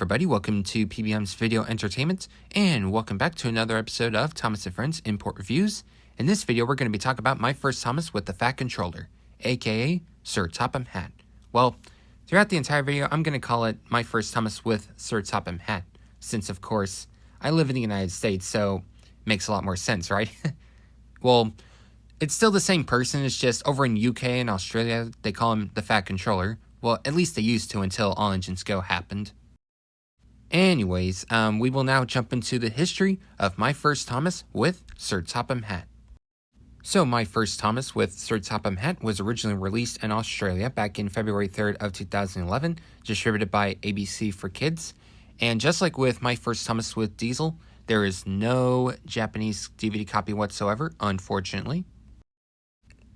everybody, welcome to PBM's Video Entertainment, and welcome back to another episode of Thomas & Friends Import Reviews. In this video, we're going to be talking about my first Thomas with the Fat Controller, aka Sir Topham Hatt. Well, throughout the entire video, I'm going to call it my first Thomas with Sir Topham Hatt, since of course, I live in the United States, so it makes a lot more sense, right? Well, it's still the same person, it's just over in UK and Australia, they call him the Fat Controller. Well, at least they used to until All Engines Go happened. Anyways, we will now jump into the history of my first Thomas with Sir Topham Hatt. So my first Thomas with Sir Topham Hatt was originally released in Australia back in February 3rd of 2011, distributed by ABC for Kids. And just like with my first Thomas with Diesel, there is no Japanese DVD copy whatsoever, unfortunately.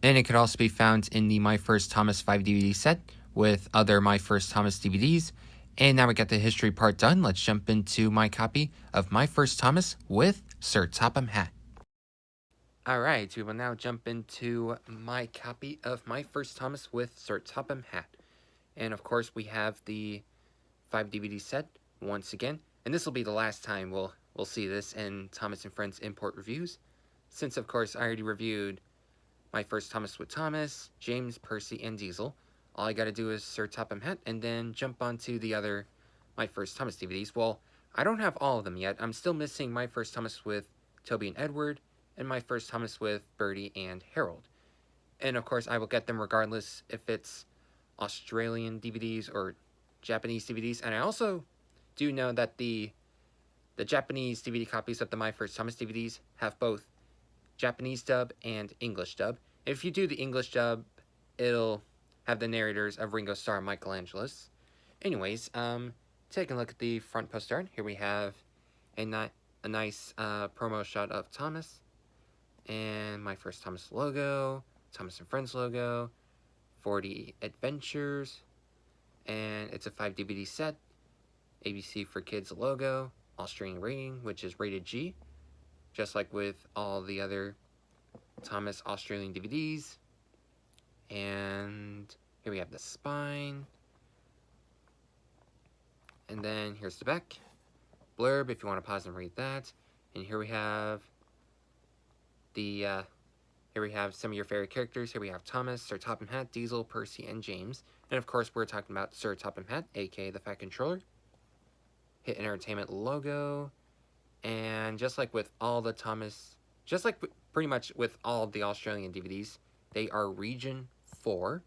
And it could also be found in the My First Thomas 5 DVD set with other My First Thomas DVDs. And now we got the history part done. Let's jump into my copy of My First Thomas with Sir Topham Hatt. Alright, we will now jump into my copy of My First Thomas with Sir Topham Hatt. And of course we have the 5 DVD set once again. And this will be the last time we'll see this in Thomas & Friends Import Reviews. Since of course I already reviewed My First Thomas with Thomas, James, Percy, and Diesel. All I gotta do is Sir Topham Hatt and then jump onto the other My First Thomas DVDs. Well, I don't have all of them yet. I'm still missing My First Thomas with Toby and Edward, and My First Thomas with Bertie and Harold. And of course, I will get them regardless if it's Australian DVDs or Japanese DVDs. And I also do know that the Japanese DVD copies of the My First Thomas DVDs have both Japanese dub and English dub. If you do the English dub, it'll have the narrators of Ringo Starr and Michelangelos. Anyways, taking a look at the front poster art, here we have a nice promo shot of Thomas, and My First Thomas logo, Thomas & Friends logo, 40 Adventures, and it's a 5 DVD set, ABC for Kids logo, Australian rating, which is rated G, just like with all the other Thomas Australian DVDs. And here we have the spine. And then here's the back blurb if you want to pause and read that. And here we have some of your favorite characters. Here we have Thomas, Sir Topham Hatt, Diesel, Percy, and James. And of course we're talking about Sir Topham Hatt, aka the Fat Controller. Hit Entertainment logo. And just like with all the pretty much with all the Australian DVDs, they are region 4.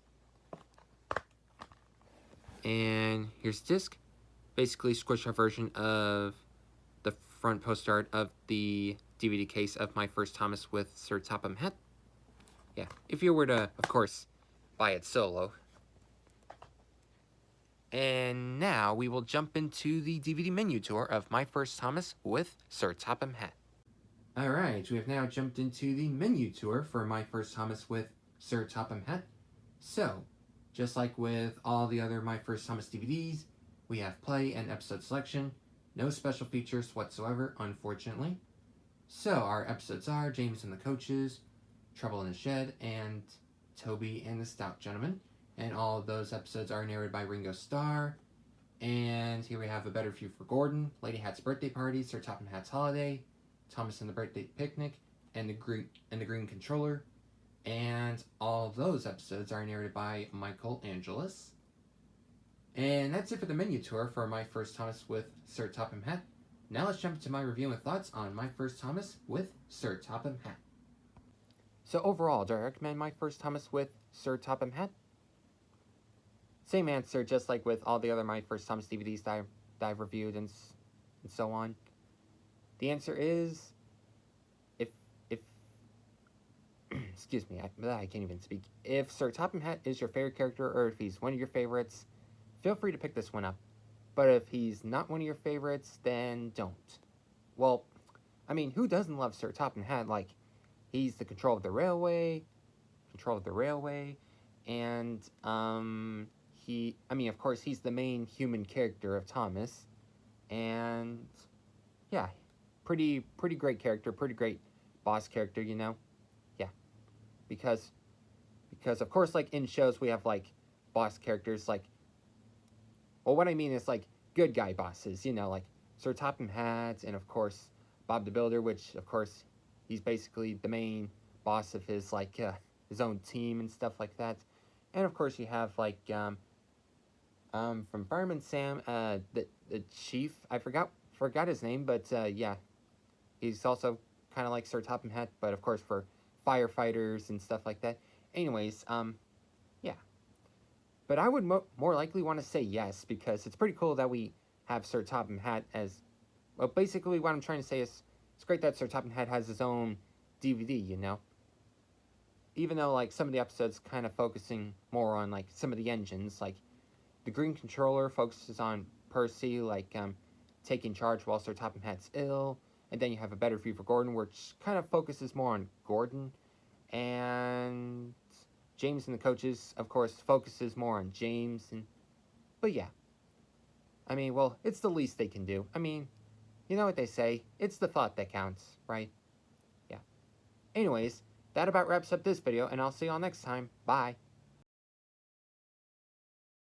And here's disc. Basically squished out version of the front poster art of the DVD case of My First Thomas with Sir Topham Hatt. Yeah, if you were to, of course, buy it solo. And now we will jump into the DVD menu tour of My First Thomas with Sir Topham Hatt. Alright, we have now jumped into the menu tour for My First Thomas with Sir Topham Hatt. So, just like with all the other My First Thomas DVDs, we have play and episode selection. No special features whatsoever, unfortunately. So, our episodes are James and the Coaches, Trouble in the Shed, and Toby and the Stout Gentleman. And all of those episodes are narrated by Ringo Starr. And here we have A Better View for Gordon, Lady Hatt's Birthday Party, Sir Topham Hatt's Holiday, Thomas and the Birthday Picnic, and the Green Controller. And all of those episodes are narrated by Michelangelos. And that's it for the menu tour for My First Thomas with Sir Topham Hatt. Now let's jump to my review and thoughts on My First Thomas with Sir Topham Hatt. So overall, do I recommend My First Thomas with Sir Topham Hatt? Same answer, just like with all the other My First Thomas DVDs that I've reviewed and so on. The answer is, if excuse me, I can't even speak. If Sir Topham Hatt is your favorite character, or if he's one of your favorites, feel free to pick this one up. But if he's not one of your favorites, then don't. Well, I mean, who doesn't love Sir Topham Hatt? Like, he's the control of the railway, and, of course, he's the main human character of Thomas, and, yeah, pretty great character, pretty great boss character, you know, yeah, because, of course, like, in shows, we have, like, boss characters, like, well, what I mean is, like, good guy bosses, you know, like Sir Topham Hatt, and of course Bob the Builder, which of course he's basically the main boss of his like his own team and stuff like that. And of course you have like from Fireman Sam, the chief, I forgot his name, but yeah, he's also kind of like Sir Topham Hatt, but of course for firefighters and stuff like that. Anyways, yeah. But I would more likely want to say yes, because it's pretty cool that we have Sir Topham Hatt as, well, basically what I'm trying to say is, it's great that Sir Topham Hatt has his own DVD, you know? Even though, like, some of the episodes kind of focusing more on, like, some of the engines, like, the Green Controller focuses on Percy, like, taking charge while Sir Topham Hatt's ill, and then you have A Better View for Gordon, which kind of focuses more on Gordon, and James and the Coaches, of course, focuses more on James, but yeah. I mean, well, it's the least they can do. I mean, you know what they say, it's the thought that counts, right? Yeah. Anyways, that about wraps up this video, and I'll see y'all next time. Bye.